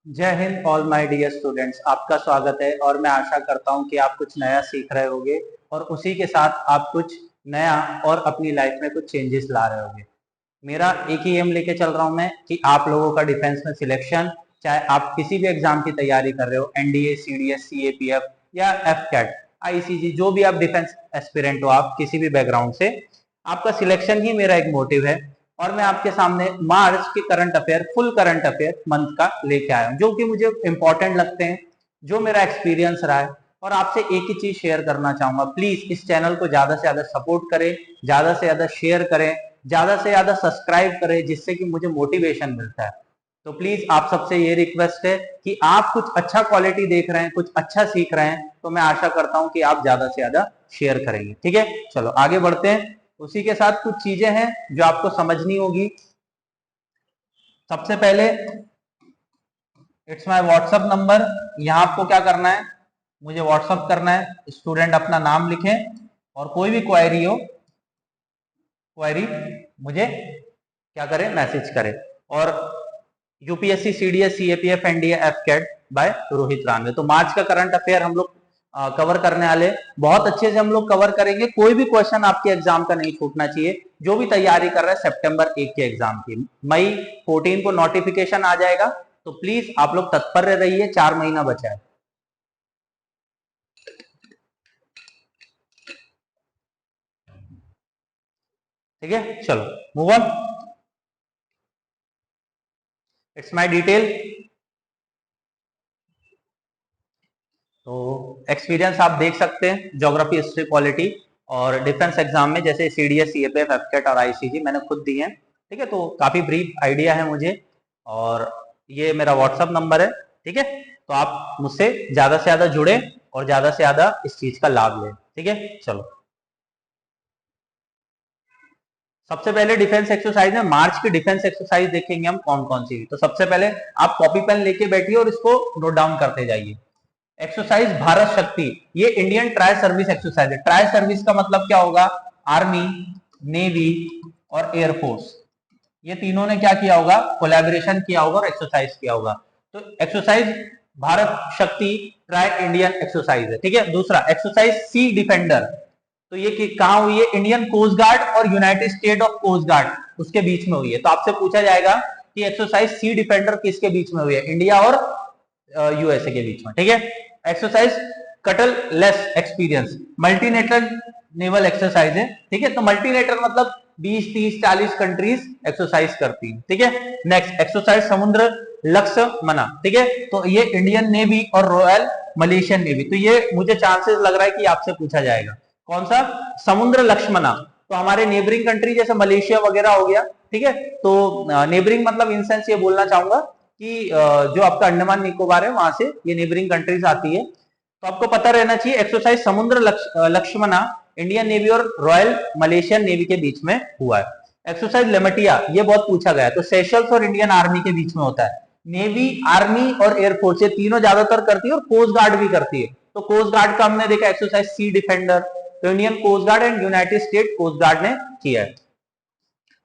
जय Hind all my dear students. आपका स्वागत है और मैं आशा करता हूं कि आप कुछ नया सीख रहे होंगे और उसी के साथ आप कुछ नया और अपनी लाइफ में कुछ चेंजेस ला रहे होंगे। मेरा एक ही एम लेके चल रहा हूं मैं कि आप लोगों का डिफेंस में सिलेक्शन, चाहे आप किसी भी एग्जाम की तैयारी कर रहे हो, एनडीए, सीडीएस, सीएपीएफ या एफ कैट, आईसीजी, जो भी आप डिफेंस एस्पिरेंट हो, आप किसी भी बैकग्राउंड से, आपका सिलेक्शन ही मेरा एक मोटिव है। और मैं आपके सामने मार्च के current affair, full current affair month का लेके आया हूं, जो कि मुझे इंपॉर्टेंट लगते हैं, जो मेरा एक्सपीरियंस रहा है। और आपसे एक ही चीज शेयर करना चाहूंगा, प्लीज इस चैनल को ज्यादा से ज्यादा सपोर्ट करें, ज्यादा से ज्यादा शेयर करें, ज्यादा से ज्यादा सब्सक्राइब करें, जिससे कि मुझे मोटिवेशन मिलता है। तो प्लीज आप सबसे ये रिक्वेस्ट है कि आप कुछ अच्छा क्वालिटी देख रहे हैं, कुछ अच्छा सीख रहे हैं, तो मैं आशा करता हूं कि आप ज्यादा से ज्यादा शेयर करेंगे। ठीक है, चलो आगे बढ़ते हैं। उसी के साथ कुछ चीजें हैं जो आपको समझनी होगी। सबसे पहले, इट्स माय व्हाट्सएप नंबर। यहां आपको क्या करना है, मुझे व्हाट्सएप करना है। स्टूडेंट अपना नाम लिखें और कोई भी क्वेरी हो, क्वेरी मुझे क्या करें, मैसेज करें। और UPSC, CDS, CAPF, NDA, AFCAT by Rohit Ranwe. तो मार्च का करंट अफेयर हम लोग कवर करने वाले, बहुत अच्छे से हम लोग कवर करेंगे। कोई भी क्वेश्चन आपके एग्जाम का नहीं छूटना चाहिए। जो भी तैयारी कर रहे हैं सितंबर 1 के एग्जाम की, मई 14 को नोटिफिकेशन आ जाएगा, तो प्लीज आप लोग तत्पर रहिए, 4 महीना बचा है। ठीक है, चलो move on. It's my detail. तो एक्सपीरियंस आप देख सकते हैं, ज्योग्राफी, हिस्ट्री, पॉलिटी और डिफेंस एग्जाम में जैसे सीडीएस, सीएपीएफ, एफकेट और आईसीजी मैंने खुद दी है। ठीक है, तो काफी ब्रीफ आइडिया है मुझे। और ये मेरा व्हाट्सएप नंबर है। ठीक है, तो आप मुझसे ज्यादा से ज्यादा जुड़े और ज्यादा से ज्यादा इस चीज का लाभ लें। ठीक है, चलो सबसे पहले डिफेंस एक्सरसाइज में मार्च की डिफेंस एक्सरसाइज देखेंगे हम कौन कौन सी। तो सबसे पहले आप कॉपी पेन लेके बैठिए और इसको नोट डाउन करते जाइए। एक्सरसाइज भारत शक्ति, ये इंडियन ट्राई सर्विस एक्सरसाइज है। ट्राई सर्विस का मतलब क्या होगा, आर्मी, नेवी और एयरफोर्स, ये तीनों ने क्या किया होगा, कोलैबोरेशन किया होगा और एक्सरसाइज किया होगा। तो एक्सरसाइज भारत शक्ति ट्राई इंडियन एक्सरसाइज है। ठीक है, दूसरा एक्सरसाइज सी डिफेंडर, तो ये कहां हुई है, इंडियन कोस्ट गार्ड और United State of coast guard उसके बीच में हुई है। तो आपसे पूछा जाएगा कि एक्सरसाइज सी डिफेंडर किसके बीच में हुई है, इंडिया और यूएसए के बीच में। ठीक है, एक्सरसाइज कटल less experience, multinational naval exercise है। ठीक है, तो मल्टीनेशनल मतलब 20, 30, 40 कंट्रीज एक्सरसाइज करती है। ठीक है, नेक्स्ट एक्सरसाइज समुद्र लक्ष्य मना। ठीक है, तो ये इंडियन नेवी और रॉयल मलेशियन नेवी, तो ये मुझे चांसेस लग रहा है कि आपसे पूछा जाएगा। कौन सा, समुद्र लक्ष्मणा, तो हमारे नेबरिंग कंट्री जैसे मलेशिया वगैरह हो गया। ठीक है, तो नेबरिंग मतलब इन सेंस ये बोलना चाहूंगा कि जो आपका अंडमान निकोबार है वहां से ये नेबरिंग कंट्रीज आती है। तो आपको पता रहना चाहिए एक्सरसाइज समुद्र लक्ष्मणा इंडियन नेवी और रॉयल मलेशियन नेवी के बीच में हुआ है। एक्सरसाइज लेमटिया, ये बहुत पूछा गया है, तो सेशल्स और इंडियन आर्मी के बीच में होता है। नेवी, आर्मी और एयरफोर्स ये तीनों ज्यादातर करती है और कोस्ट गार्ड भी करती है। तो कोस्ट गार्ड का हमने देखा एक्सरसाइज सी डिफेंडर, तो Indian coast guard and United State coast guard ने किया है।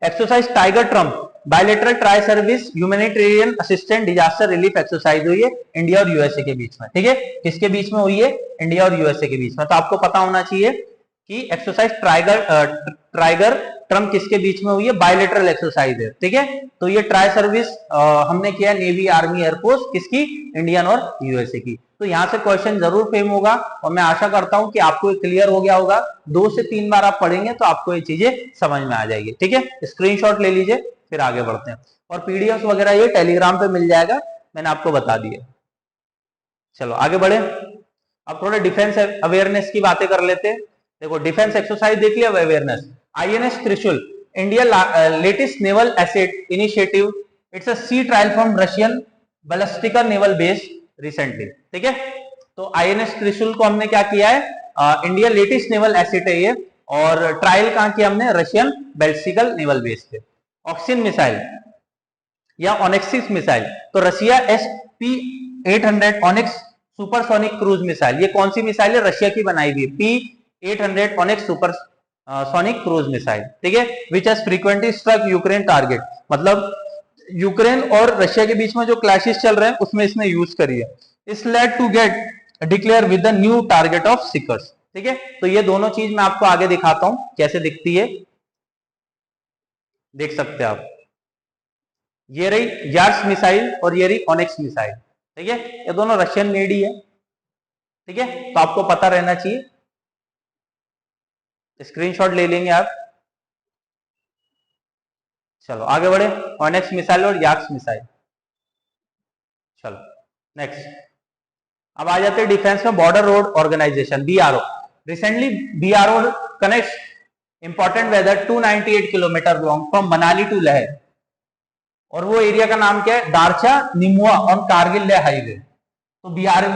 Exercise tiger Trump, bilateral tri service humanitarian assistant disaster relief exercise हुई है इंडिया और यूएसए के बीच में। ठीक है, किसके बीच में हुई है, इंडिया और यूएसए के बीच में। तो आपको पता होना चाहिए कि एक्सरसाइज टाइगर ट्रम्प किसके बीच में हुई है, बायलेटरल एक्सरसाइज है। ठीक है, तो ये ट्राई सर्विस हमने किया नेवी, आर्मी, एयरफोर्स, किसकी, इंडियन और यूएसए की। तो यहां से क्वेश्चन जरूर फ्रेम होगा और मैं आशा करता हूं कि आपको क्लियर हो गया होगा। 2 से 3 बार आप पढ़ेंगे तो आपको ये चीजें समझ में आ जाएगी। ठीक है, स्क्रीनशॉट ले लीजिए, फिर आगे बढ़ते हैं। और पीडीएफ वगैरह ये टेलीग्राम पे मिल जाएगा, मैंने आपको बता दिया। चलो आगे बढ़े, अब थोड़े डिफेंस अवेयरनेस की बातें कर लेते हैं। देखो डिफेंस एक्सरसाइज देख लिया, awareness. INS Trishul, India latest naval asset initiative, it's a sea trial from Russian ballistic naval base recently. ठीक है, तो आईएनएस त्रिशूल को हमने क्या किया है, इंडिया लेटेस्ट नेवल एसेट है ये, और ट्रायल कहां किया हमने, रशियन बैलिस्टिक नेवल बेस पे। ऑक्सीजन मिसाइल या ऑनेक्सिस मिसाइल, तो Russia SP 800 onyx supersonic cruise missile, ये कौन सी मिसाइल है, रशिया की बनाई हुई P 800 onyx super sonic cruise missile. ठीक है, which has frequently struck Ukraine target, मतलब यूक्रेन और रशिया के बीच में जो क्लैशेस चल रहे हैं उसमें इसने यूज करी है। इस led to get declare with the new target of seekers. ठीक है, तो ये दोनों चीज मैं आपको आगे दिखाता हूं कैसे दिखती है, देख सकते हैं आप। ये रही यार्स मिसाइल और ये रही ऑनिक्स मिसाइल। ठीक है, ये दोनों रशियन मेड ही है। ठीक है, तो आपको पता रहना चाहिए, स्क्रीनशॉट ले लेंगे आप। चलो आगे बढ़े, ऑनिक्स मिसाइल और यार्स मिसाइल। चलो नेक्स्ट, अब आ जाते हैं डिफेंस में border road organisation BRO. Recently BRO connects important weather 298 kilometre long from Manali to Leh, और वो एरिया का नाम क्या है, दारचा निमुआ ऑन कारगिल लेह हाईवे। तो बीआरओ,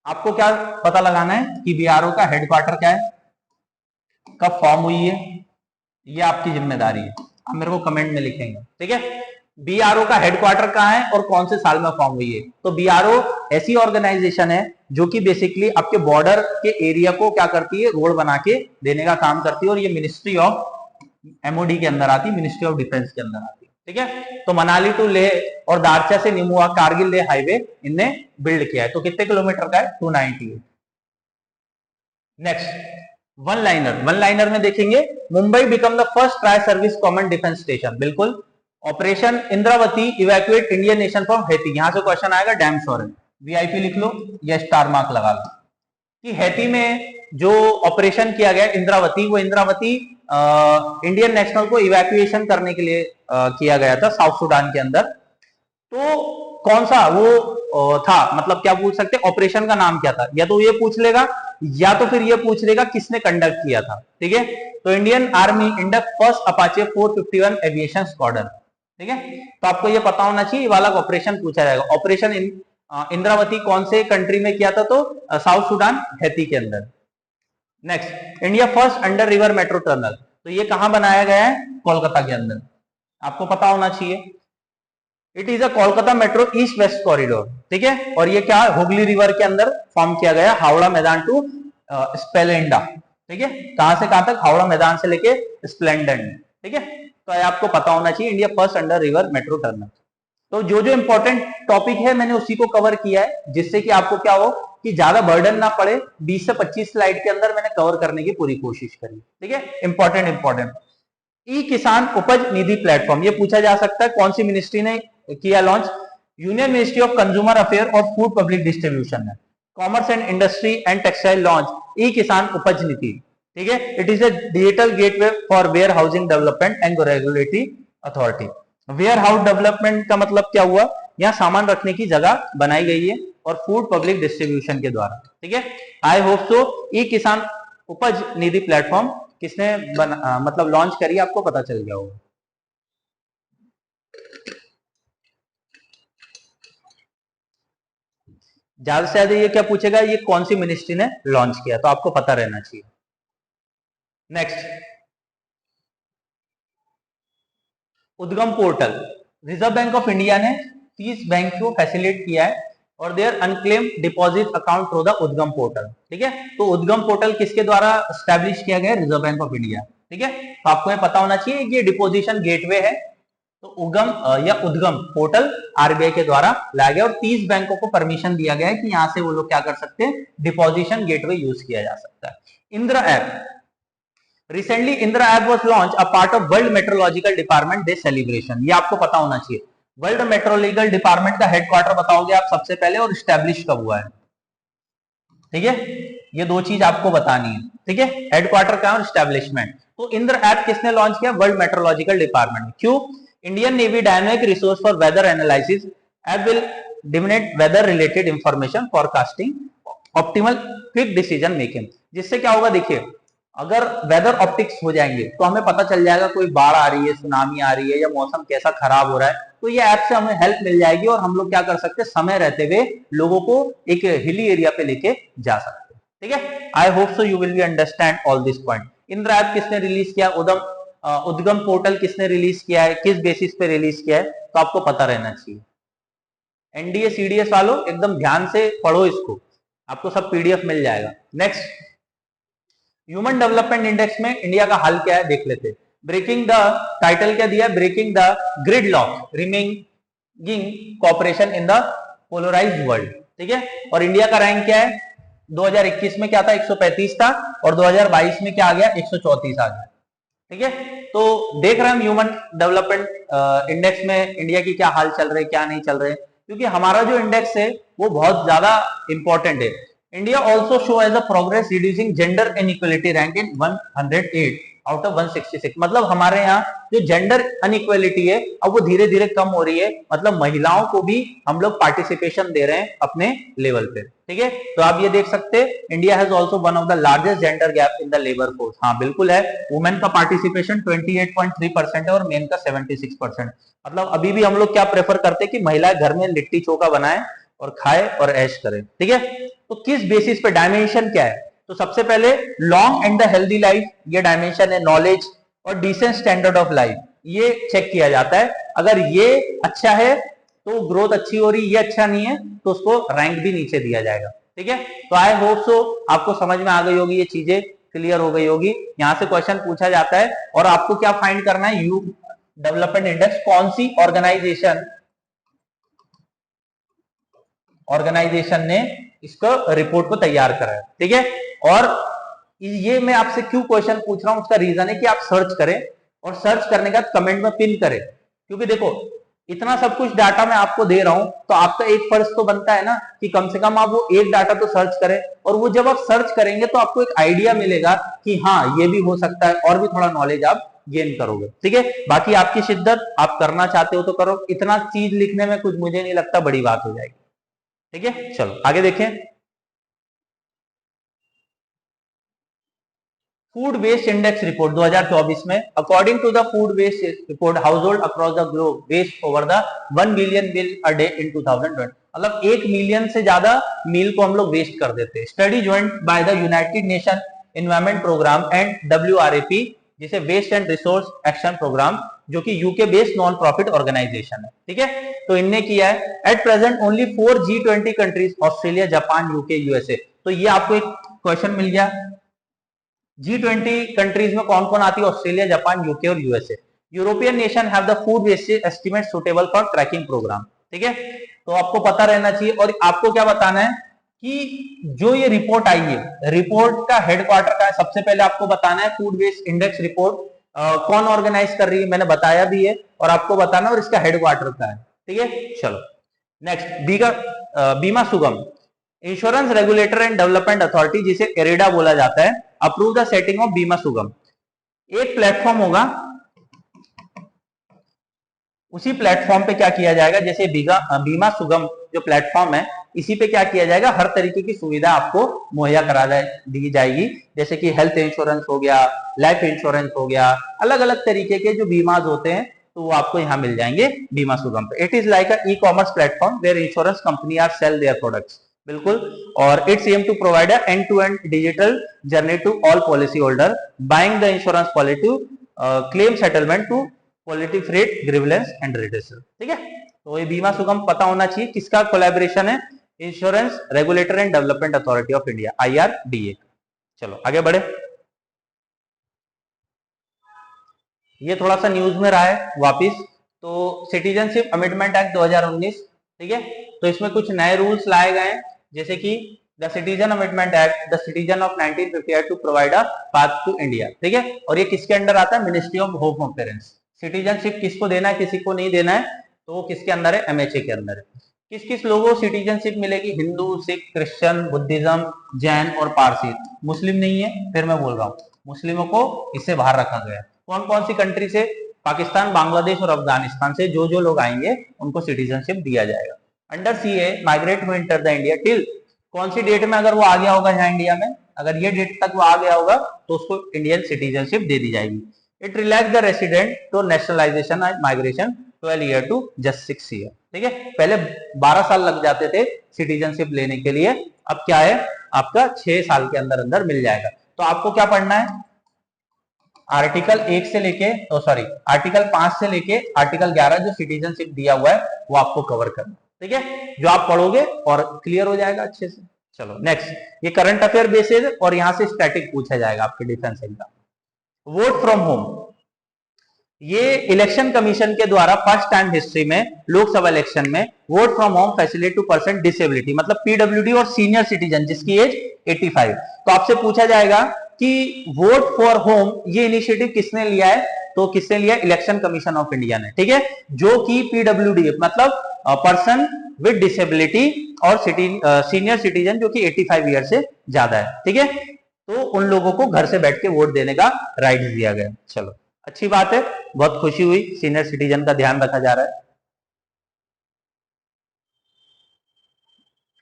आपको क्या पता लगाना है कि बीआरओ का हेडक्वार्टर क्या है, कब फॉर्म हुई है, ये आपकी जिम्मेदारी है, आप मेरे को कमेंट में लिखेंगे। ठीक है, बीआरओ का हेडक्वार्टर कहाँ है और कौन से साल में फॉर्म हुई है। तो बीआरओ ऐसी ऑर्गेनाइजेशन है जो कि बेसिकली आपके बॉर्डर के एरिया को क्या करती है, रोड बना के देने का काम करती है, और ये मिनिस्ट्री ऑफ एमओडी के अंदर आती है, मिनिस्ट्री ऑफ डिफेंस के अंदर आती है। ठीक है, तो मनाली टू लेह और दारचा से निमुआ कारगिल लेह हाईवे इनने बिल्ड किया है। तो कितने किलोमीटर का है, 298। Next one liner, one liner में देखेंगे Mumbai become the first tri service common defence station. बिल्कुल, operation Indravati evacuate Indian nation from Haiti. यहां से क्वेश्चन आएगा, डैम श्योर है, वीआईपी लिख लो या स्टार मार्क लगा लो कि हैती में जो ऑपरेशन किया गया इंद्रावती, वो इंद्रावती इंडियन नेशनल को इवैक्यूएशन करने के लिए किया गया था साउथ सूडान के अंदर। तो कौन सा वो था, मतलब क्या पूछ सकते, ऑपरेशन का नाम क्या था, या तो ये पूछ लेगा या तो फिर ये पूछ लेगा किसने कंडक्ट किया था। ठीक है, तो Indian army induct first Apache 451 aviation squadron. ठीक है, तो आपको ये पता होना चाहिए, वाला ऑपरेशन पूछा जाएगा। ऑपरेशन इंद्रावती कौन से कंट्री में किया था, तो साउथ सूडान हैती के अंदर। Next, India first under river metro tunnel, तो ये कहां बनाया गया है, कोलकाता के अंदर, आपको पता होना चाहिए। It is a Kolkata metro east west corridor. ठीक है, और ये क्या हुगली रिवर के अंदर फॉर्म किया गया, हावड़ा मैदान टू स्प्लेंडा। ठीक है, कहां से कहां तक, हावड़ा मैदान से लेके स्प्लेंडन। ठीक है, तो आपको पता होना चाहिए India first under river metro tunnel. तो जो जो इंपॉर्टेंट टॉपिक है मैंने उसी को कवर किया है, जिससे कि आपको क्या हो कि ज्यादा बर्डन ना पड़े। 20 से 25 स्लाइड के अंदर मैंने कवर करने की पूरी कोशिश करी। ठीक है, इंपॉर्टेंट ई किसान उपज निधि प्लेटफॉर्म, ये पूछा जा सकता है कौन सी मिनिस्ट्री ने किया launch, union ministry of consumer affair और फूड पब्लिक डिस्ट्रीब्यूशन है। Commerce and industry and textile launch e Kisan Upaj Niti. ठीक है, it is a digital gateway for warehousing development and regulatory authority. Warehouse development का मतलब क्या हुआ, यहाँ सामान रखने की जगह बनाई गई है, और फूड पब्लिक डिस्ट्रीब्यूशन के द्वारा। ठीक है, आई होप सो ई किसान उपज निधि प्लेटफॉर्म किसने मतलब लॉन्च करी, आपको पता चल गया होगा। ज्यादा से ज्यादा ये क्या पूछेगा, ये कौन सी मिनिस्ट्री ने लॉन्च किया, तो आपको पता रहना चाहिए। Next, Udgam portal, reserve bank of India ने 30 बैंक को फैसिलिटेट किया है, और their unclaim deposit account through the Udgam portal. ठीक है, तो उद्गम पोर्टल किसके द्वारा स्टैब्लिश किया गया, रिजर्व बैंक ऑफ इंडिया। ठीक है, तो आपको ये पता होना चाहिए कि ये डिपोजिशन गेटवे है, तो उगम या उद्गम पोर्टल आरबीआई के द्वारा लाया गया, और 30 बैंकों को परमिशन दिया गया है कि यहां से वो लोग क्या कर सकते हैं, डिपोजिशन गेटवे यूज किया जा सकता है। Indira app, recently Indira app was launch a part of world meteorological department day celebration, ये आपको पता होना चाहिए। वर्ल्ड मेट्रोलॉजिकल डिपार्टमेंट का हेडक्वार्टर बताओगे आप सबसे पहले, और स्टैब्लिश कब हुआ है। ठीक है, ये दो चीज आपको बतानी है। ठीक है, हेडक्वार्टर का और स्टैब्लिशमेंट। तो इंदिरा ऐप किसने लॉन्च किया, वर्ल्ड मेट्रोलॉजिकल डिपार्टमेंट। क्यों, Indian navy dynamic resource for weather analysis app will disseminate weather related information forecasting optimal quick decision making. जिससे क्या होगा, देखिए अगर वेदर ऑप्टिक्स हो जाएंगे तो हमें पता चल जाएगा कोई बाढ़ आ रही है, सुनामी आ रही है, या मौसम कैसा खराब हो रहा है, तो ये ऐप से हमें हेल्प मिल जाएगी, और हम लोग क्या कर सकते हैं, समय रहते हुए लोगों को एक हिली एरिया पे लेके जा सकते हैं। ठीक है, I hope so you will be understand all this point. Indira app किसने रिलीज किया, उद्गम पोर्टल किसने रिलीज किया है, किस बेसिस पे रिलीज किया है, तो आपको पता रहना चाहिए। एनडीए सीडीएस वालों एकदम ध्यान से पढ़ो इसको, आपको सब पीडीएफ मिल जाएगा। नेक्स्ट, ह्यूमन डेवलपमेंट इंडेक्स में इंडिया का हाल क्या है देख लेते हैं। ब्रेकिंग द, टाइटल क्या दिया, breaking the gridlock remaining cooperation in the polarised world, ठीक है। और इंडिया का रैंक क्या है, 2021 में क्या था, 135 था, और 2022 में क्या आ गया, 134 आ गया, ठीक है। तो देख रहे हैं हम ह्यूमन डेवलपमेंट इंडेक्स में इंडिया की क्या हाल चल रहे, क्या नहीं चल रहे, क्योंकि हमारा जो इंडेक्स है वो बहुत ज्यादा इंपॉर्टेंट है। India also show as a progress reducing gender inequality rank in 108 out of 166, मतलब हमारे यहाँ जो जेंडर अनइक्वलिटी है अब वो धीरे धीरे कम हो रही है, मतलब महिलाओं को भी हम लोग पार्टिसिपेशन दे रहे हैं अपने लेवल पे, ठीक है। तो आप ये देख सकते हैं, India has also one of the largest gender gap in the labour force, हाँ बिल्कुल है, वुमेन का पार्टिसिपेशन 28.3% है और मेन का 76%। मतलब अभी भी हम लोग क्या प्रेफर करते हैं कि महिलाएं घर में लिट्टी चोखा बनाए और खाए और ऐश करें, ठीक है। तो किस बेसिस पे, डायमेंशन क्या है, तो सबसे पहले long and the healthy life, ये डायमेंशन है, नॉलेज और डिसेंट स्टैंडर्ड ऑफ लाइफ, ये चेक किया जाता है। अगर ये अच्छा है तो ग्रोथ अच्छी हो रही, ये अच्छा नहीं है तो उसको रैंक भी नीचे दिया जाएगा, ठीक है। तो आई होप सो आपको समझ में आ गई होगी, ये चीजें क्लियर हो गई होगी। यहां से क्वेश्चन पूछा जाता है और आपको क्या फाइंड करना है, यू डेवलपमेंट इंडेक्स कौन सी ऑर्गेनाइजेशन ने इसको रिपोर्ट को तैयार करा है, ठीक है। और ये मैं आपसे क्यों क्वेश्चन पूछ रहा हूं, उसका रीजन है कि आप सर्च करें और सर्च करने का कमेंट में पिन करें, क्योंकि देखो इतना सब कुछ डाटा मैं आपको दे रहा हूं तो आपका एक फर्ज तो बनता है ना कि कम से कम आप वो एक डाटा तो सर्च करें, और वो जब आप सर्च करेंगे तो आपको एक आइडिया मिलेगा कि हाँ ये भी हो सकता है, और भी थोड़ा नॉलेज आप गेन करोगे, ठीक है। बाकी आपकी शिद्दत, आप करना चाहते हो तो करो, इतना चीज लिखने में कुछ मुझे नहीं लगता बड़ी बात हो जाएगी, ठीक है। चलो आगे देखें, फूड वेस्ट इंडेक्स रिपोर्ट 2024 में, according to the food waste report, household across the globe waste over the 1 billion meal a day in 2020, मतलब 1 मिलियन से ज्यादा मील को हम लोग वेस्ट कर देते हैं। Study joint by the United Nation environment programme and WRAP, जिसे waste and resource action programme, जो कि UK based non profit organisation है, ठीक है। तो इनने किया है, at present only 4 G20 countries, Australia, Japan, UK, USA, तो ये आपको एक क्वेश्चन मिल गया, G20 कंट्रीज में कौन कौन आती है, ऑस्ट्रेलिया, जापान, यूके और USA. European nation have the food wastage estimate suitable for tracking programme, ठीक है। तो आपको पता रहना चाहिए, और आपको क्या बताना है कि जो ये रिपोर्ट आई है, रिपोर्ट का हेडक्वार्टर का है, सबसे पहले आपको बताना है फूड वेस्ट इंडेक्स रिपोर्ट कौन ऑर्गेनाइज कर रही है, मैंने बताया भी है, और आपको बताना और इसका हेडक्वार्टर का है, ठीक है। चलो नेक्स्ट, बीमा सुगम, insurance regulator and development authority, जिसे एरेडा बोला जाता है, अप्रूव द सेटिंग ऑफ बीमा सुगम। एक प्लेटफॉर्म होगा, उसी प्लेटफॉर्म पे क्या किया जाएगा, जैसे बीमा सुगम जो प्लेटफॉर्म है, इसी पे क्या किया जाएगा, हर तरीके की सुविधा आपको मुहैया करा दी जाएगी, जैसे कि हेल्थ इंश्योरेंस हो गया, लाइफ इंश्योरेंस हो गया, अलग अलग तरीके के जो बीमाज होते हैं तो वो आपको यहाँ मिल जाएंगे बीमा सुगम पे। It is like a e commerce platform where insurance company are sell their products, बिल्कुल। और it's aim to provide end to end digital journey to all policy holder buying the insurance policy, claim settlement to positive rate grievance and redressal, ठीक है। तो ये बीमा सुगम पता होना चाहिए, किसका कोलैबोरेशन है, insurance regulator and development authority of India, IRDA। चलो आगे बढ़े, ये थोड़ा सा न्यूज में रहा है वापिस, तो सिटीजनशिप अमेंडमेंट एक्ट 2019, ठीक है। तो इसमें कुछ नए रूल्स लाए गए हैं, जैसे कि the citizen amendment act, the citizen of 1958 to provide a path to India, ठीक है। और ये किसके अंडर आता है, ministry of home affairs. Citizenship किसको देना है, किसी को नहीं देना है, तो वो किसके अंदर है, MHA के अंदर है। किस किस लोगों को सिटीजनशिप मिलेगी, हिंदू, सिख, क्रिश्चियन, बुद्धिज्म, जैन और पारसी। मुस्लिम नहीं है, फिर मैं बोल रहा हूँ मुस्लिमों को इससे बाहर रखा गया है। कौन कौन सी कंट्री से, पाकिस्तान, बांग्लादेश और अफगानिस्तान से जो जो लोग आएंगे उनको सिटीजनशिप दिया जाएगा। Under CA migrate who enter the India till, कौन सी डेट में अगर वो आ गया होगा यहाँ इंडिया में, अगर ये डेट तक वो आ गया होगा तो उसको इंडियन सिटीजनशिप दे दी जाएगी। It relax the resident to nationalisation and migration 12 year to just 6 year, ठीक है। पहले 12 साल लग जाते थे सिटीजनशिप लेने के लिए, अब क्या है, आपका 6 साल के अंदर अंदर मिल जाएगा। तो आपको क्या पढ़ना है, आर्टिकल 1 से लेके, सॉरी आर्टिकल 5 से लेके आर्टिकल 11 जो सिटीजनशिप दिया हुआ है वो आपको कवर करना, ठीक है। जो आप पढ़ोगे और क्लियर हो जाएगा अच्छे से। चलो नेक्स्ट, ये करंट अफेयर बेसिस और यहां से स्टैटिक पूछा जाएगा आपके defence exam. Vote from home, ये इलेक्शन कमीशन के द्वारा फर्स्ट टाइम हिस्ट्री में लोकसभा इलेक्शन में vote from home facility to person disability, मतलब पीडब्ल्यूडी और सीनियर सिटीजन जिसकी एज 85। तो आपसे पूछा जाएगा कि वोट फॉर होम ये इनिशिएटिव किसने लिया है, तो किसने लिया? इलेक्शन कमीशन ऑफ इंडिया ने, ठीक है, जो कि पीडब्ल्यूडी मतलब पर्सन विद डिसेबिलिटी और सीनियर सिटीजन जो कि 85 ईयर से ज्यादा है, ठीक है, तो उन लोगों को घर से बैठ के वोट देने का राइट दिया गया। चलो अच्छी बात है, बहुत खुशी हुई, सीनियर सिटीजन का ध्यान रखा जा रहा है।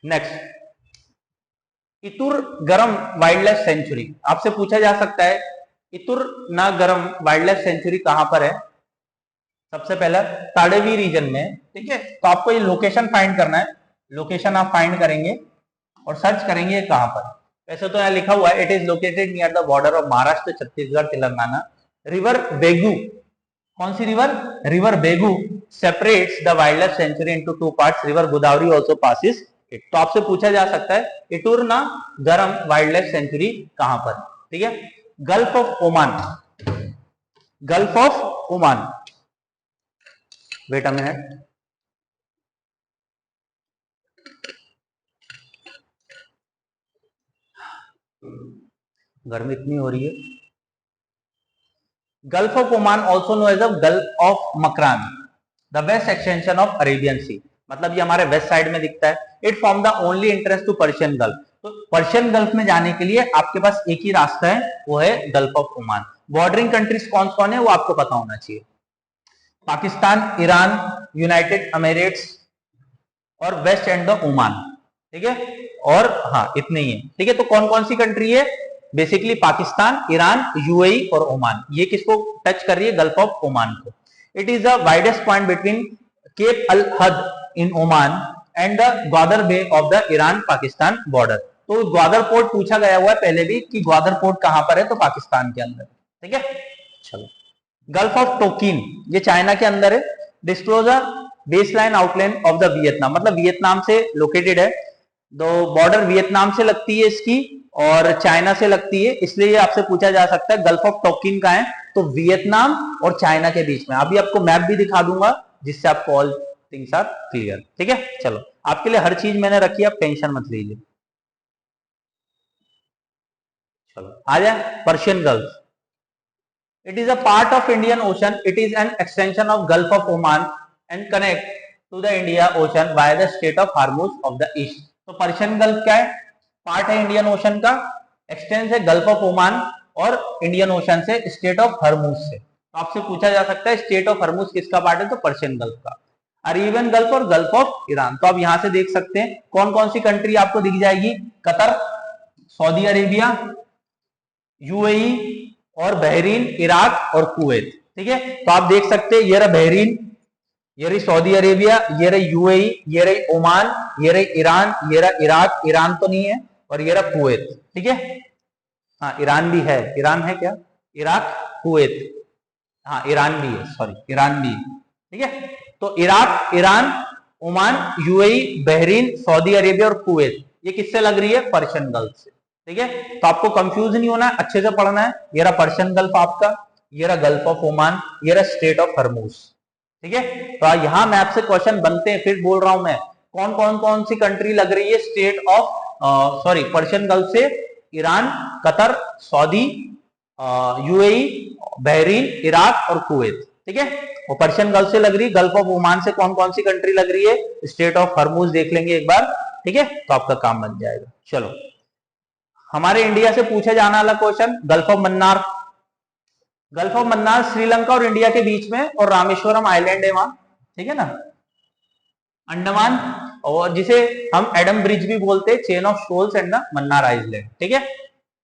नेक्स्ट, इतुर गरम वाइल्ड लाइफ सेंचुरी, आपसे पूछा जा सकता है इतुर ना गरम वाइल्ड लाइफ सेंचुरी कहां पर है? सबसे पहला ताड़वी रीजन में, ठीक है, तो आपको ये लोकेशन फाइंड करना है, लोकेशन आप फाइंड करेंगे और सर्च करेंगे कहां पर। वैसे तो यहाँ लिखा हुआ है it is located near the border of Maharashtra, Chhattisgarh, Telangana. River Begu, कौन सी river? River Begu separates the wildlife sanctuary into two parts, river Godavari also passes it. तो आपसे पूछा जा सकता है इटूर ना गरम वाइल्ड लाइफ सेंचुरी कहां पर, ठीक है? Gulf of Oman, gulf of Oman, wait a minute, गर्मी इतनी हो रही है। Gulf of Oman also known as a gulf of Makran, the west extension of Arabian sea, मतलब ये हमारे वेस्ट साइड में दिखता है। It form the only entrance to Persian gulf, तो पर्शियन गल्फ में जाने के लिए आपके पास एक ही रास्ता है, वो है gulf of Oman. Bordering countries कौन कौन है वो आपको पता होना चाहिए, पाकिस्तान, ईरान, यूनाइटेड अमीरेट्स और वेस्ट एंड द ओमान, ठीक है, और हाँ इतने ही है, ठीक है। तो कौन कौन सी कंट्री है? बेसिकली पाकिस्तान, ईरान, यूएई और ओमान, ये किसको टच कर रही है? गल्फ ऑफ ओमान को। It is the widest point between Cape Al Hadd in Oman and the Gwadar bay of the Iran Pakistan border. तो ग्वादर पोर्ट पूछा गया हुआ है पहले भी कि ग्वादर पोर्ट कहां पर है, तो पाकिस्तान के अंदर, ठीक है। चलो, गल्फ ऑफ टोकिन, ये चाइना के अंदर है। Disclose baseline outline of the Vietnam, मतलब वियतनाम से लोकेटेड है, तो बॉर्डर वियतनाम से लगती है इसकी और चाइना से लगती है, इसलिए ये आपसे पूछा जा सकता है गल्फ ऑफ टोकिन का है, तो वियतनाम और चाइना के बीच में। अभी आपको मैप भी दिखा दूंगा जिससे आपको ऑल थिंग्स आर क्लियर, ठीक है। चलो, आपके लिए हर चीज मैंने रखी है, आप टेंशन मत लीजिए। चलो आ जाए, Persian gulf. It is a part of Indian Ocean. It is an extension of Gulf of Oman and connect to the India Ocean via the Strait of Hormuz of the East. तो Persian gulf क्या है? Part है Indian ocean का, expanse है gulf of Oman और Indian ocean से state of हरमुज से। तो आपसे पूछा जा सकता है स्टेट ऑफ हरमुज किसका पार्ट है, तो पर्शियन गल्फ का। अरेबियन गल्फ और गल्फ ऑफ ईरान, तो आप यहां से देख सकते हैं कौन कौन सी कंट्री आपको दिख जाएगी, कतर, सऊदी अरेबिया, यूएई और बहरीन, इराक और कुवैत, ठीक है। तो आप देख सकते हैं ये रहा बहरीन, ये रही सऊदी अरेबिया, ये रही यूएई, ये रही ओमान, ये रही ईरान, ये रहा इराक, ईरान तो नहीं है, और ये रहा कुवैत, ठीक है। हाँ ईरान भी है, ईरान है क्या? इराक, कुवैत, हाँ ईरान भी है, सॉरी ईरान भी है, ठीक है। तो Iraq, Iran, Oman, UAE, Bahrain, Saudi Arabia और कुवैत, ये किससे लग रही है? पर्शियन गल्फ से, ठीक है। तो आपको कंफ्यूज नहीं होना है, अच्छे से पढ़ना है। ये रहा पर्शियन गल्फ आपका, ये रहा गल्फ ऑफ ओमान, ये रहा स्टेट ऑफ हरमुज, ठीक है। तो यहां मैप से क्वेश्चन बनते हैं, फिर बोल रहा हूं मैं कौन सी कंट्री लग रही है state of sorry Persian gulf से? Iran, Qatar, Saudi, UAE, Bahrain, Iraq और कुवैत, ठीक है। और पर्शियन गल्फ से लग रही, गल्फ ऑफ ओमान से कौन सी कंट्री लग रही है? स्टेट ऑफ हरमुज देख लेंगे एक बार, ठीक है, तो आपका काम बन जाएगा। चलो, हमारे इंडिया से पूछा जाने वाला question, gulf of Mannar. Gulf of Mannar Sri Lanka और इंडिया के बीच में, और रामेश्वरम आइलैंड है वहां, ठीक है ना, अंडमान, और जिसे हम एडम ब्रिज भी बोलते हैं, chain of shoals and the Mannar island, ठीक है।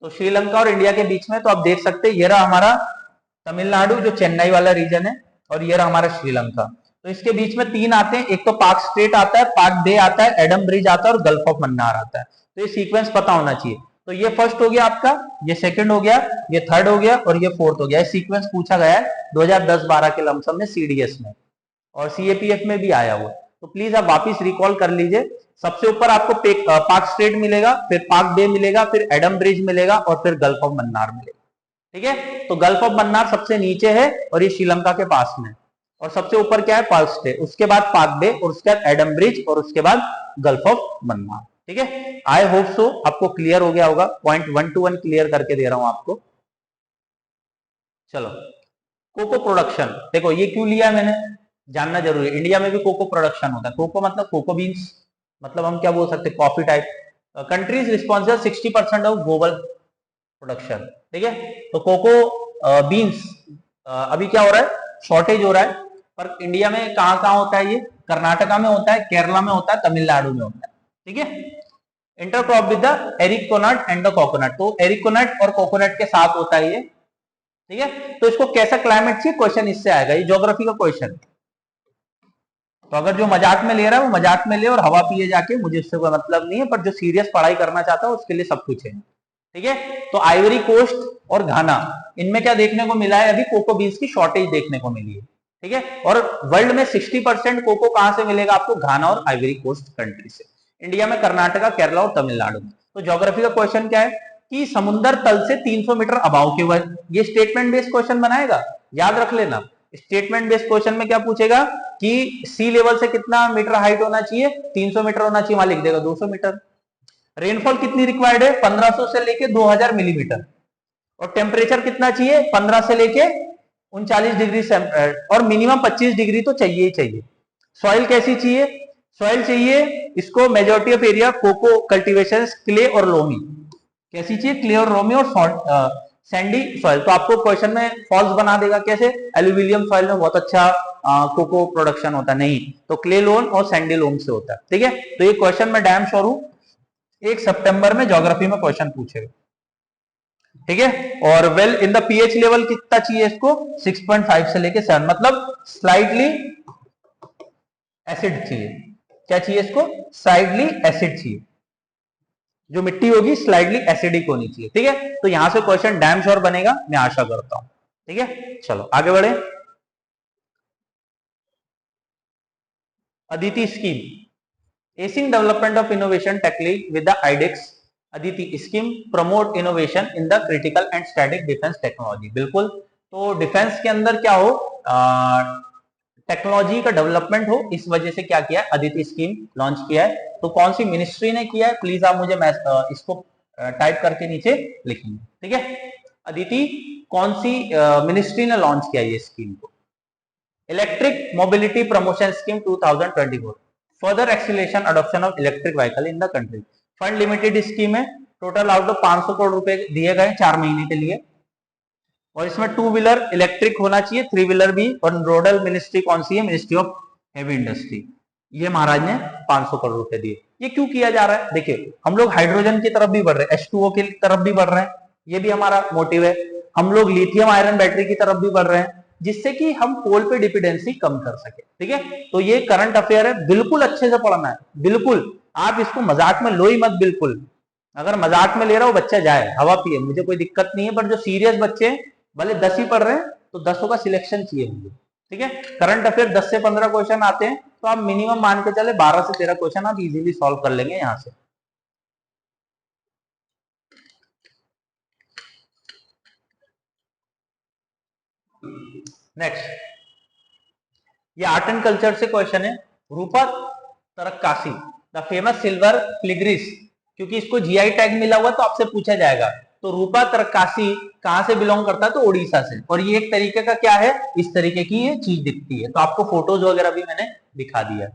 तो श्रीलंका और इंडिया के बीच में, तो आप देख सकते हैं ये रहा हमारा तमिलनाडु जो चेन्नई वाला रीजन है, और ये रहा हमारा श्रीलंका। तो इसके बीच में तीन आते हैं, एक तो पाक स्ट्रेट आता है, पाक बे आता है, एडम ब्रिज आता है और गल्फ ऑफ मन्नार आता है। तो ये सीक्वेंस पता होना चाहिए। तो ये फर्स्ट हो गया आपका, ये सेकंड हो गया, ये थर्ड हो गया और ये फोर्थ हो गया। सीक्वेंस पूछा गया है 2010-12 के लमसम में सीडीएस में, और सीएपीएफ में भी आया हुआ है। तो प्लीज आप वापिस रिकॉल कर लीजिए। सबसे ऊपर आपको पाक स्ट्रेट मिलेगा, फिर पाक बे मिलेगा, फिर एडम ब्रिज मिलेगा और फिर गल्फ ऑफ मन्नार मिलेगा, ठीक है। तो गल्फ ऑफ मन्नार सबसे नीचे है और ये श्रीलंका के पास में, और सबसे ऊपर क्या है, पर्ल स्टे, उसके बाद पाक बे, और उसके बाद एडम ब्रिज, और उसके बाद गल्फ ऑफ मन्नार। ठीक है, आई होप सो आपको क्लियर हो गया होगा, पॉइंट 1 to 1 क्लियर करके दे रहा हूं आपको। चलो, कोको प्रोडक्शन देखो, ये क्यों लिया है मैंने, जानना जरूरी है। इंडिया में भी कोको प्रोडक्शन होता है। कोको मतलब कोको बीन्स, मतलब हम क्या बोल सकते हैं, coffee type. Countries responsible 60% of global production. ठीक है, तो कोको बीन्स अभी क्या हो रहा है, शॉर्टेज हो रहा है। पर इंडिया में कहाँ कहाँ होता है ये, कर्नाटका में होता है, केरला में होता है, तमिलनाडु में होता है। ठीक है, intercrop with the arecanut and the coconut, तो एरिकोनट और कोकोनट के साथ होता है ये। ठीक है, तो इसको कैसा क्लाइमेट चाहिए, क्वेश्चन इससे आएगा, ये ज्योग्राफी का क्वेश्चन। तो अगर जो मजाक में ले रहा है वो मजाक में ले और हवा पिए जाके, मुझे उससे कोई मतलब नहीं है, पर जो सीरियस पढ़ाई करना चाहता है उसके लिए सब कुछ है। ठीक है, तो आइवरी कोस्ट और घाना, इनमें क्या देखने को मिला है, अभी कोको बीन्स की शॉर्टेज देखने को मिली है। ठीक है, और वर्ल्ड में 60% कोको कहां से मिलेगा आपको, घाना और आइवरी कोस्ट कंट्री से। इंडिया में कर्नाटका, केरला और तमिलनाडु में। तो ज्योग्राफी का क्वेश्चन क्या है कि समुद्र तल से 300 मीटर अबाव के वजह, ये स्टेटमेंट बेस्ड क्वेश्चन बनाएगा, याद रख लेना। स्टेटमेंट बेस्ड क्वेश्चन में क्या पूछेगा कि सी लेवल से कितना मीटर हाइट होना चाहिए, 300 मीटर होना चाहिए, वहां लिख देगा 200 मीटर। रेनफॉल कितनी रिक्वायर्ड है, 1500 से लेके 2000 मिलीमीटर, और टेम्परेचर कितना चाहिए, 15 से लेके 39 डिग्री, और मिनिमम 25 डिग्री तो चाहिए ही चाहिए। सॉइल कैसी चाहिए, सॉइल चाहिए इसको majority of area cocoa cultivation clay और लोमी, कैसी चाहिए, क्ले और लोमी और सैंडी सॉइल। तो आपको क्वेश्चन में फॉल्स बना देगा, कैसे, एल्यूविलियम सॉइल में बहुत अच्छा कोको प्रोडक्शन होता नहीं, तो क्ले लोन और सैंडी लोम से होता है। ठीक है, तो ये क्वेश्चन में डैम श्योर हूं 1 सितंबर में ज्योग्राफी में क्वेश्चन पूछेगा। ठीक है, और well in the pH level कितना चाहिए इसको, 6.5 से लेके 7, मतलब स्लाइटली एसिड चाहिए। क्या चाहिए इसको, स्लाइटली एसिड चाहिए, जो मिट्टी होगी स्लाइटली एसिडिक होनी चाहिए। ठीक है, तो यहां से क्वेश्चन डैम श्योर बनेगा, मैं आशा करता हूं। ठीक है, चलो आगे बढ़े। Aditi scheme, acing development of innovation technique with the iDEX Aditi scheme promote innovation in the critical and static defence technology. बिल्कुल, तो डिफेंस के अंदर क्या हो, टेक्नोलॉजी का डेवलपमेंट हो, इस वजह से क्या किया, अदिति स्कीम लॉन्च किया है। तो कौन सी मिनिस्ट्री ने किया है, प्लीज आप मुझे इसको टाइप करके नीचे लिखेंगे। ठीक है, अदिति कौन सी मिनिस्ट्री ने लॉन्च किया ये स्कीम को, electric mobility promotion scheme 2024, further acceleration adoption of electric vehicle in the country. Fund limited scheme है, टोटल आउट ऑफ 500 करोड़ रुपए दिए गए 4 महीने के लिए, और इसमें 2 व्हीलर इलेक्ट्रिक होना चाहिए, 3 व्हीलर भी। और नोडल मिनिस्ट्री कौन सी है, मिनिस्ट्री ऑफ हेवी इंडस्ट्री। ये महाराज ने 500 करोड़ रुपए दिए। ये क्यों किया जा रहा है, देखिए हम लोग हाइड्रोजन की तरफ भी बढ़ रहे हैं, H2O की तरफ भी बढ़ रहे हैं, ये भी हमारा मोटिव है। हम लोग लिथियम आयरन बैटरी की तरफ भी बढ़ रहे हैं, जिससे कि हम कोल पे डिपेंडेंसी कम कर सके। ठीक है, तो ये करंट अफेयर है, बिल्कुल अच्छे से पढ़ना है, बिल्कुल आप इसको मजाक में लो ही मत, बिल्कुल। अगर मजाक में ले रहा हो बच्चा जाए हवा पिए, मुझे कोई दिक्कत नहीं है, पर जो सीरियस बच्चे हैं भले 10 ही पढ़ रहे हैं तो 10 का सिलेक्शन चाहिए मुझे। ठीक है, करंट अफेयर 10 से 15 क्वेश्चन आते हैं, तो आप मिनिमम मान के चले 12 से 13 क्वेश्चन आप इजीली सॉल्व कर लेंगे यहां से। नेक्स्ट, ये आर्ट एंड कल्चर से क्वेश्चन है। रूपा तरक्कासी द फेमस सिल्वर फिलिग्रीस, क्योंकि इसको जीआई टैग मिला हुआ तो आपसे पूछा जाएगा। तो रूपा तरक्कासी कहां से बिलोंग करता है, तो ओडिशा से। और ये एक तरीके का क्या है, इस तरीके की ये चीज दिखती है, तो आपको फोटोज वगैरह भी मैंने दिखा दिया।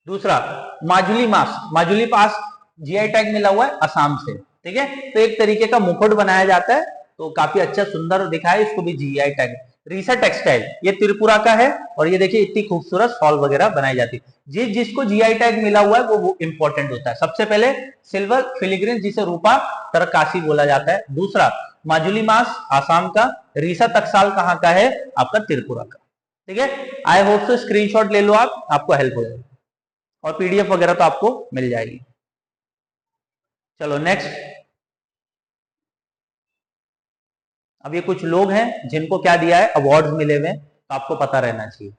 दूसरा, माजुली मास्क, माजुली पास जीआई टैग मिला हुआ है असम से। ठीक है, तो एक तरीके का मुकुट बनाया जाता है, तो काफी अच्छा सुंदर दिखा है, इसको भी जीआई टैग। रीसा टेक्सटाइल, ये त्रिपुरा का है, और ये देखिए इतनी खूबसूरत शॉल वगैरह बनाई जाती है। जिसको जीआई टैग मिला हुआ है वो इंपॉर्टेंट होता है। सबसे पहले सिल्वर फिलिग्रीन, जिसे रूपा तरक्कासी बोला जाता है। दूसरा, माजुली मास आसाम का, रीसा टक्साल कहाँ का है, आपका त्रिपुरा का। ठीक है, आई होप सो स्क्रीनशॉट ले लो आप, आपको हेल्प हो जाएगी, और पीडीएफ वगैरह तो आपको मिल जाएगी। चलो नेक्स्ट, अब ये कुछ लोग हैं जिनको क्या दिया है, अवार्ड्स मिले हुए, तो आपको पता रहना चाहिए।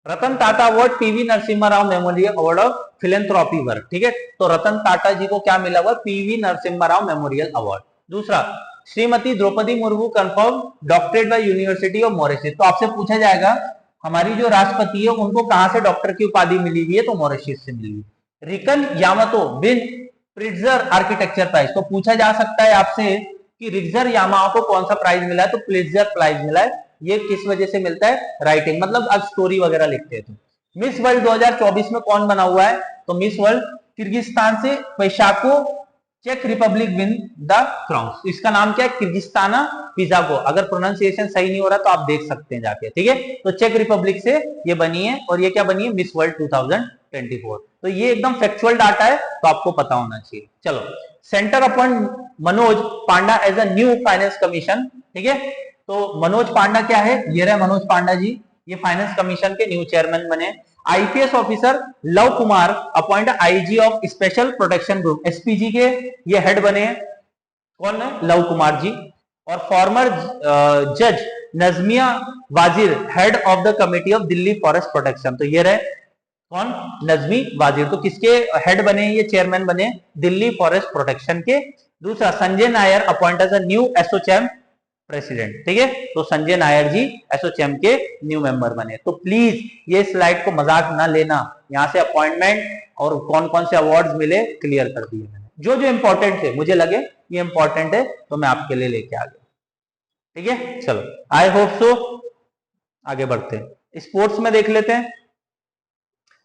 Ratan Tata award, PV Narasimha Rao memorial award of philanthropy work. ठीक है, तो रतन टाटा जी को क्या मिला हुआ, पीवी नरसिम्हा राव मेमोरियल अवार्ड। दूसरा, Shrimati Droupadi Murmu confirm doctorate by university of Mauritius. तो आपसे पूछा जाएगा हमारी जो राष्ट्रपति है उनको कहां से डॉक्टर की उपाधि मिली हुई है, तो मॉरिशस से मिली हुई। Riken Yamato win Pritzker architecture prize. तो पूछा जा सकता है आपसे कि रिक्जर यामाओ को कौन सा प्राइज मिला है, तो प्रिट्जर प्राइज मिला है। ये किस वजह से मिलता है, राइटिंग, मतलब अब स्टोरी वगैरह लिखते हैं। तो मिस वर्ल्ड 2024 में कौन बना हुआ है, तो मिस वर्ल्ड किर्गिस्तान से पैशाको चेक रिपब्लिक विन द क्राउन। इसका नाम क्या है, किर्गिस्ताना पिजागो। अगर प्रोनाउंसिएशन सही नहीं हो रहा तो आप देख सकते हैं जाके, ठीक है। तो चेक रिपब्लिक से ये बनी है, और ये क्या बनी है, मिस वर्ल्ड 2024। तो ये एकदम फैक्चुअल डाटा है, तो आपको पता होना चाहिए। चलो, centre appoint Manoj Panda as a new finance commission, ठीक है। तो मनोज पांडा क्या है, ये रहे मनोज पांडा जी, ये फाइनेंस कमीशन के न्यू चेयरमैन बने। IPS officer Lav Kumar appoint IG of special protection group, SPG के ये हेड बने। कौन है, लव कुमार जी। और फॉर्मर जज Najmi Waziri head of the committee of Delhi forest protection. तो ये रहे कौन, नजमी वाजिर। तो किसके हेड बने, ये चेयरमैन बने दिल्ली फॉरेस्ट प्रोटेक्शन के। दूसरा, Sanjay Nair appoint as a new Assocham president, ठीक है। तो संजय नायर जी एसोचैम के न्यू मेंबर बने। तो प्लीज ये स्लाइड को मजाक ना लेना, यहाँ से अपॉइंटमेंट और कौन कौन से अवार्ड्स मिले क्लियर कर दिए मैंने। जो जो इंपॉर्टेंट थे, मुझे लगे ये इंपॉर्टेंट है तो मैं आपके लिए लेके आ गया, ठीक है। चलो, आई होप सो। आगे बढ़ते हैं, स्पोर्ट्स में देख लेते हैं।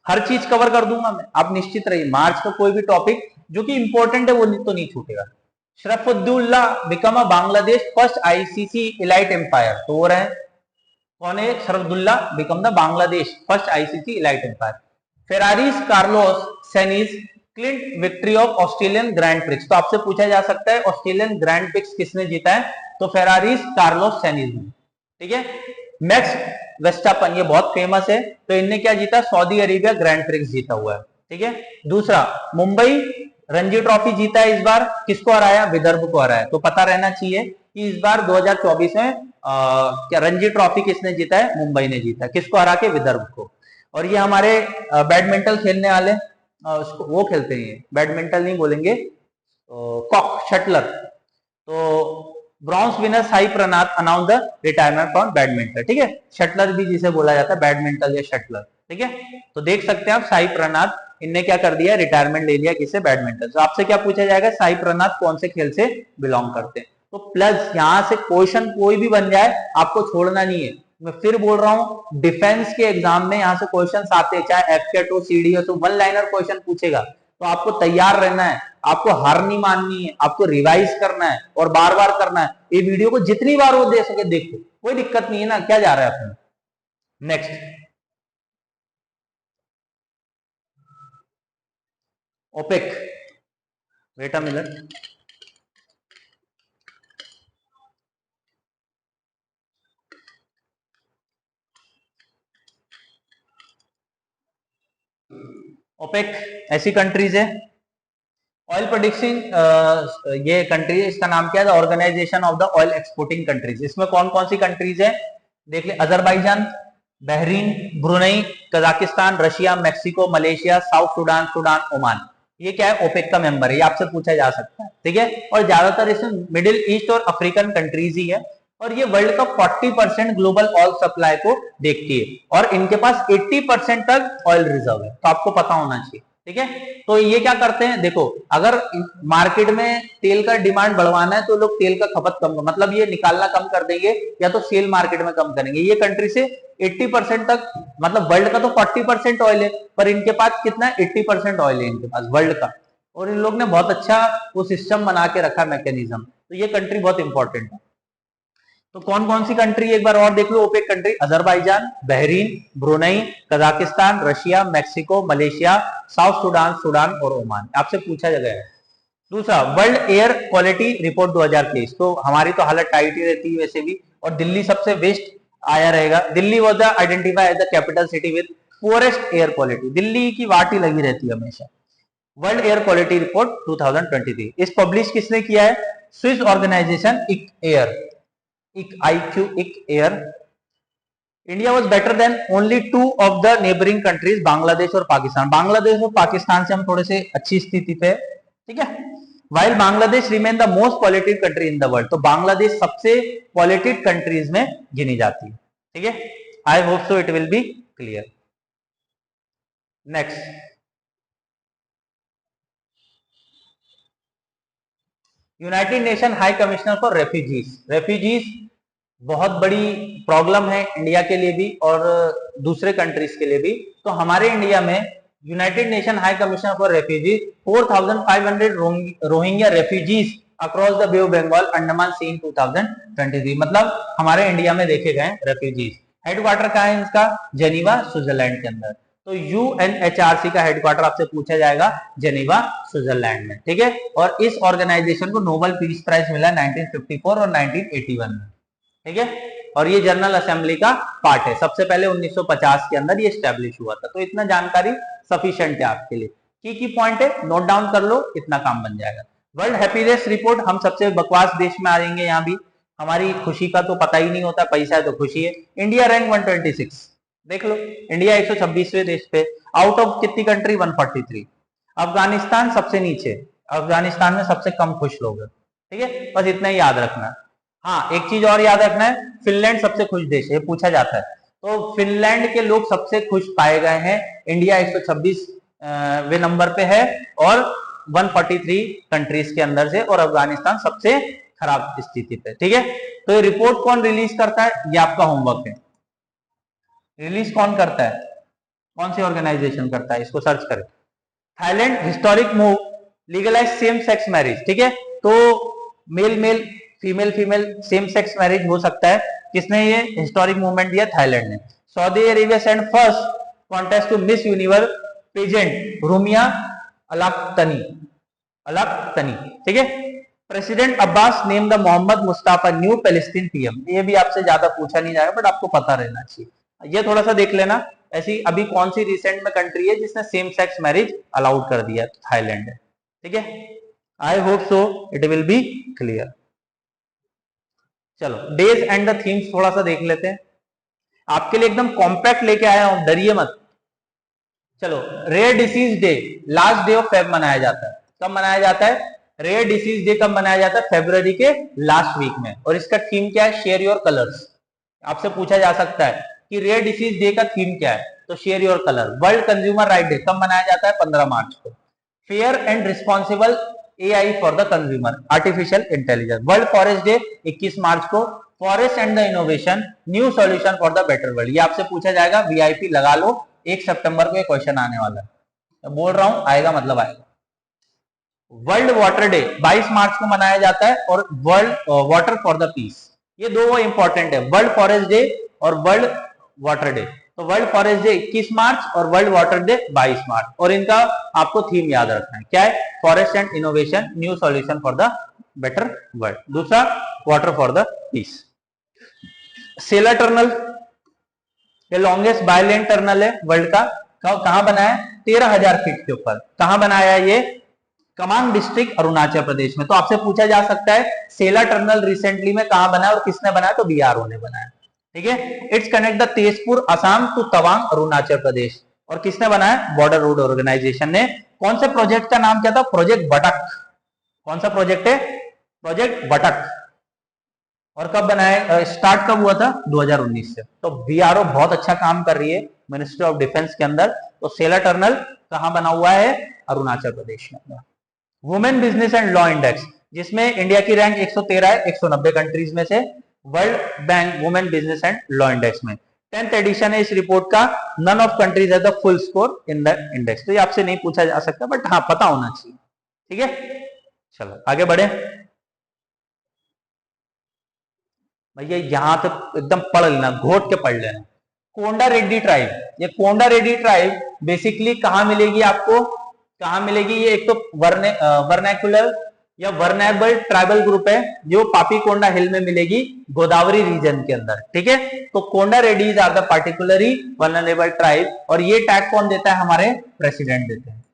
हर चीज कवर कर दूंगा मैं, आप निश्चित रहिए। मार्च का कोई भी टॉपिक जो कि इंपॉर्टेंट है वो तो नहीं छूटेगा। Sharfuddoula become a Bangladesh first ICC elite umpire. तो वो रहे कौन है, Sharfuddoula become the Bangladesh first ICC elite umpire. Ferrari's Carlos Sainz clinch victory of Australian Grand Prix. तो आपसे पूछा जा सकता है ऑस्ट्रेलियन ग्रैंड प्रिक्स किसने जीता है, तो फेरारीज कार्लोस सेनीज ने, ठीक है। मैक्स वेस्टापन, ये बहुत फेमस है, तो इनने क्या जीता, सऊदी अरेबिया ग्रैंड प्रिक्स जीता हुआ है, ठीक है। दूसरा, मुंबई रणजी ट्रॉफी जीता है इस बार, किसको हराया, विदर्भ को हराया। तो पता रहना चाहिए कि इस बार 2024 में क्या रणजी ट्रॉफी किसने जीता है, मुंबई ने जीता है, किसको हरा के, विदर्भ को। और ये हमारे बैडमिंटन खेलने वाले वो खेलते हैं, बैडमिंटन नहीं बोलेंगे, कॉक शटलर। तो bronze winner Sai Praneeth announce the retirement from badminton, ठीक है। शटलर भी जिसे बोला जाता है, बैडमिंटन या शटलर, ठीक है। तो देख सकते हैं आप, साई प्रनाथ इनने क्या कर दिया, रिटायरमेंट ले लिया, किससे, बैडमिंटन। तो आपसे क्या पूछा जाएगा, साई प्रनाथ कौन से खेल से बिलोंग करते हैं। तो प्लस यहां से क्वेश्चन कोई भी बन जाए आपको छोड़ना नहीं है। मैं फिर बोल रहा हूं, डिफेंस के एग्जाम में यहां से क्वेश्चन आते हैं, चाहे एफकेट हो, सीडीएस हो, वन लाइनर क्वेश्चन पूछेगा, तो आपको तैयार रहना है, आपको हार नहीं माननी है, आपको रिवाइज करना है और बार बार करना है। ये वीडियो को जितनी बार वो दे सके देखो, कोई दिक्कत नहीं है ना, क्या जा रहा है अपने। Next, OPEC, wait a minute. OPEC ऐसी कंट्रीज है, ऑयल प्रोड्यूसिंग ये कंट्री है, इसका नाम क्या है, organisation of the oil exporting countries. इसमें कौन कौन सी कंट्रीज है, देख ले, Azerbaijan, Bahrain, Brunei, Kazakhstan, Russia, Mexico, Malaysia, South Sudan, Sudan, Oman. ये क्या है, ओपेक का मेंबर है, ये आपसे पूछा जा सकता है, ठीक है। और ज्यादातर इसमें मिडिल ईस्ट और अफ्रीकन कंट्रीज ही है, और ये वर्ल्ड का 40% ग्लोबल ऑयल सप्लाई को देखती है, और इनके पास 80% तक ऑयल रिजर्व है, तो आपको पता होना चाहिए, ठीक है। तो ये क्या करते हैं, देखो, अगर मार्केट में तेल का डिमांड बढ़वाना है तो लोग तेल का खपत कम, मतलब ये निकालना कम कर देंगे, या तो सेल मार्केट में कम करेंगे। ये कंट्री से 80% तक, मतलब वर्ल्ड का तो 40% ऑयल है, पर इनके पास कितना है, 80% ऑयल है इनके पास वर्ल्ड का। और इन लोग ने बहुत अच्छा वो सिस्टम बना के रखा, मैकेनिज्म। तो ये कंट्री बहुत इंपॉर्टेंट है। तो कौन कौन सी कंट्री एक बार और देख लो, OPEC country, Azerbaijan, Bahrain, Brunei, Kazakhstan, Russia, Mexico, Malaysia, South Sudan, Sudan और ओमान। आपसे पूछा गया है। दूसरा, वर्ल्ड एयर क्वालिटी रिपोर्ट 2023। तो हमारी तो हालत टाइट ही रहती है वैसे भी, और दिल्ली सबसे वेस्ट आया रहेगा। Delhi was identified as the capital city with poorest air quality. Delhi की वाट ही लगी रहती है हमेशा। वर्ल्ड एयर क्वालिटी रिपोर्ट 2023 इस पब्लिश किसने किया है, स्विस ऑर्गेनाइजेशन इक एयर, इक air. India was better than only 2 of the neighbouring countries, Bangladesh और पाकिस्तान। बांग्लादेश और पाकिस्तान से हम थोड़े से अच्छी स्थिति पे, ठीक है। While Bangladesh remain the most polluted country in the world, तो बांग्लादेश सबसे पॉल्यूटेड कंट्रीज में गिनी जाती है। ठीक है, I hope so it will be clear. Next, United Nation High Commissioner for refugees. Refugees बहुत बड़ी प्रॉब्लम है इंडिया के लिए भी और दूसरे कंट्रीज के लिए भी। तो हमारे इंडिया में United Nation High Commissioner for Refugees 4500 Rohingya refugees across the Bay of Bengal Andaman sea in 2023, मतलब हमारे इंडिया में देखे गए रेफ्यूजीज। हेडक्वार्टर कहाँ है इसका? जेनीवा, स्विट्जरलैंड के अंदर। तो यूएनएचआरसी का हेडक्वार्टर आपसे पूछा जाएगा जेनीवा, स्विट्जरलैंड में। ठीक है, और इस ऑर्गेनाइजेशन को नोबेल पीस प्राइज मिला 1954 और 1981 में। ठीक है, और ये जनरल असेंबली का पार्ट है। सबसे पहले 1950 के अंदर ये स्टैब्लिश हुआ था। तो इतना जानकारी सफिशिएंट है आपके लिए। की पॉइंट है, नोट डाउन कर लो, इतना काम बन जाएगा। वर्ल्ड हैप्पीनेस रिपोर्ट, हम सबसे बकवास देश में आ जाएंगे। यहाँ भी हमारी खुशी का तो पता ही नहीं होता, पैसा है तो खुशी है। इंडिया रैंक 126, देख लो, इंडिया 126वें देश पे, आउट ऑफ कितनी कंट्री? 143। अफगानिस्तान सबसे नीचे, अफगानिस्तान में सबसे कम खुश लोग हैं। ठीक है, बस इतना ही याद रखना। हाँ, एक चीज और याद रखना है, फिनलैंड सबसे खुश देश है, पूछा जाता है। तो फिनलैंड के लोग सबसे खुश पाए गए हैं। इंडिया 126वें नंबर पे है और 143 कंट्रीज के अंदर से, और अफगानिस्तान सबसे खराब स्थिति पे। ठीक है, तो ये रिपोर्ट कौन रिलीज करता है? ये आपका होमवर्क है। रिलीज कौन करता है? कौन सी ऑर्गेनाइजेशन करता है? इसको सर्च करें। Thailand historic move legalise same sex marriage. ठीक है, तो male male, female female, same sex marriage हो सकता है। किसने ये हिस्टोरिक मूवमेंट दिया? थाईलैंड ने। Saudi Arabia send first contest to Miss Universe pageant Rumy Alqahtani, Alqahtani. ठीक है, President Abbas name the Mohammad Mustafa new Palestine PM. ये भी आपसे ज्यादा पूछा नहीं जाएगा, बट आपको पता रहना चाहिए। ये थोड़ा सा देख लेना। ऐसी अभी कौन सी रिसेंट में कंट्री है जिसने सेम सेक्स मैरिज अलाउड कर दिया? थाईलैंड है। ठीक है, I hope so it will be clear. चलो, डेज एंड द थीम्स थोड़ा सा देख लेते हैं। आपके लिए एकदम कॉम्पैक्ट लेके आया हूं, डरिए मत। चलो, rare disease day last day of Feb मनाया जाता है। कब मनाया जाता है? रेयर डिसीज डे कब मनाया जाता है? फरवरी के लास्ट वीक में। और इसका थीम क्या है? Share your colours. आपसे पूछा जा सकता है कि रेयर डिसीज डे का थीम क्या है, तो share your colour. World consumer right day कब मनाया जाता है? 15 मार्च को। Fair and responsible AI for the consumer, artificial intelligence. World forest day 21 मार्च को। Forest and the innovation, new solution for the better world. ये आपसे पूछा जाएगा, वीआईपी लगा लो, 1 सितंबर को ये क्वेश्चन आने वाला है। तो बोल रहा हूं, आएगा मतलब आएगा। वर्ल्ड वाटर डे 22 मार्च को मनाया जाता है, और world water for the peace, ये दो इंपॉर्टेंट है, वर्ल्ड फॉरेस्ट डे और वर्ल्ड वाटर डे। तो वर्ल्ड फॉरेस्ट डे 21 मार्च और वर्ल्ड वाटर डे 22 मार्च। और इनका आपको थीम याद रखना है, क्या है? Forest and innovation, new solution for the better world. दूसरा, water for the peace. Sela tunnel, ये लॉन्गेस्ट बायलेन टनल है वर्ल्ड का। कहां बना है? 13,000 फीट के ऊपर। कहां बनाया है ये? तवांग डिस्ट्रिक्ट, अरुणाचल प्रदेश में। तो आपसे पूछा जा सकता है सेला टनल रिसेंटली में कहां बना है और किसने बनाया? तो बीआरओ ने बनाया। ठीक है, it's connect the Tezpur Assam to Tawang, Arunachal Pradesh. और किसने बनाया? बॉर्डर रोड ऑर्गेनाइजेशन ने। कौन से प्रोजेक्ट का नाम क्या था? प्रोजेक्ट बटक। कौन सा प्रोजेक्ट है? प्रोजेक्ट बटक। और कब बनाया, स्टार्ट कब हुआ था? 2019 से। तो बीआरओ बहुत अच्छा काम कर रही है मिनिस्ट्री ऑफ डिफेंस के अंदर। तो सेला टनल कहां बना हुआ है? अरुणाचल प्रदेश में। Women business and law index, जिसमें इंडिया की रैंक 113 है 190 कंट्रीज में से। World bank women business and law index में 10th एडिशन है इस रिपोर्ट का। None of countries have the full score in the index. तो ये आपसे नहीं पूछा जा सकता, बट हाँ पता होना चाहिए। ठीक है, चलो आगे बढ़े भैया। यहां तक एकदम पढ़ लेना, घोट के पढ़ लेना। कोंडा रेड्डी ट्राइब, ये कोंडा रेड्डी ट्राइब बेसिकली कहां मिलेगी आपको? कहां मिलेगी ये? एक तो वर्नैकुलर या वर्नेबल ट्राइबल ग्रुप है जो पापी कोंडा हिल में मिलेगी, गोदावरी रीजन के अंदर। ठीक है, तो Konda Reddys are the particularly vulnerable tribe. और ये टैग कौन देता है? हमारे प्रेसिडेंट देते हैं।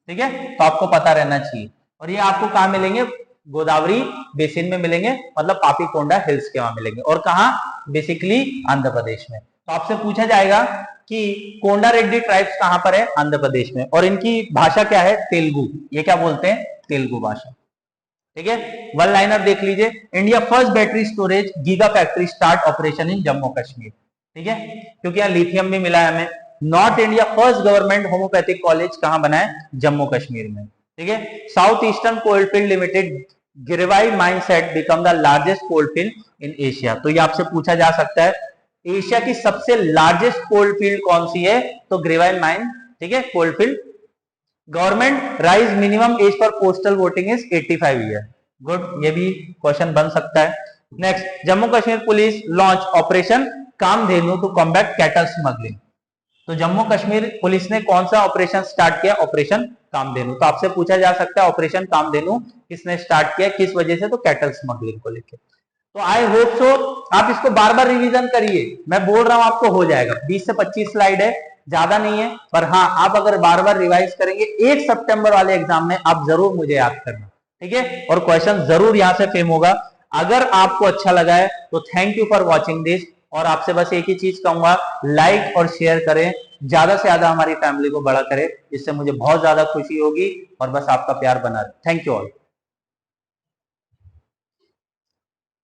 ठीक है, तो आपको पता रहना चाहिए। और ये आपको कहां मिलेंगे? गोदावरी बेसिन में मिलेंगे, मतलब पापी कोंडा हिल्स के वहां मिलेंगे। और कहां? बेसिकली आंध्र प्रदेश में। तो आपसे पूछा जाएगा कि कोंडा रेड्डी ट्राइब्स कहां पर है? आंध्र प्रदेश में। और इनकी भाषा क्या है? तेलुगु। ये क्या बोलते हैं? तेलुगु भाषा। ठीक है, वन लाइनर देख लीजिए, India first battery storage giga factory start operation in Jammu Kashmir. ठीक है, क्योंकि यहाँ लिथियम भी मिला है हमें। North India first government homeopathic college कहां बना है? जम्मू कश्मीर में। ठीक है, south eastern coalfield limited Girwai mine set become the largest coalfield in Asia. तो ये आपसे पूछा जा सकता है, एशिया की सबसे लार्जेस्ट कोलफील्ड कौन सी है? तो ग्रेवाइन माइन। ठीक है, coalfield. Government raise minimum age for postal voting is 85 year. Good, ये भी क्वेश्चन बन सकता है। Next, Jammu Kashmir police launch operation Kamdhenu to combat cattle smuggling. तो जम्मू कश्मीर पुलिस ने कौन सा ऑपरेशन स्टार्ट किया? ऑपरेशन कामधेनु। तो आपसे पूछा जा सकता है ऑपरेशन कामधेनु किसने स्टार्ट किया, किस वजह से? तो कैटल स्मगलिंग को लेकर। तो आई होप सो आप इसको बार बार रिवीजन करिए, मैं बोल रहा हूं आपको हो जाएगा। 20 से 25 स्लाइड है, ज्यादा नहीं है, पर हाँ आप अगर बार बार रिवाइज करेंगे 1 सितंबर वाले एग्जाम में आप जरूर मुझे याद करना। ठीक है, और क्वेश्चन जरूर यहां से फेम होगा। अगर आपको अच्छा लगा है तो thank you for watching this, और आपसे बस एक ही चीज कहूंगा, लाइक और शेयर करें, ज्यादा से ज्यादा हमारी फैमिली को बड़ा करें, इससे मुझे बहुत ज्यादा खुशी होगी, और बस आपका प्यार बना रहे। Thank you all.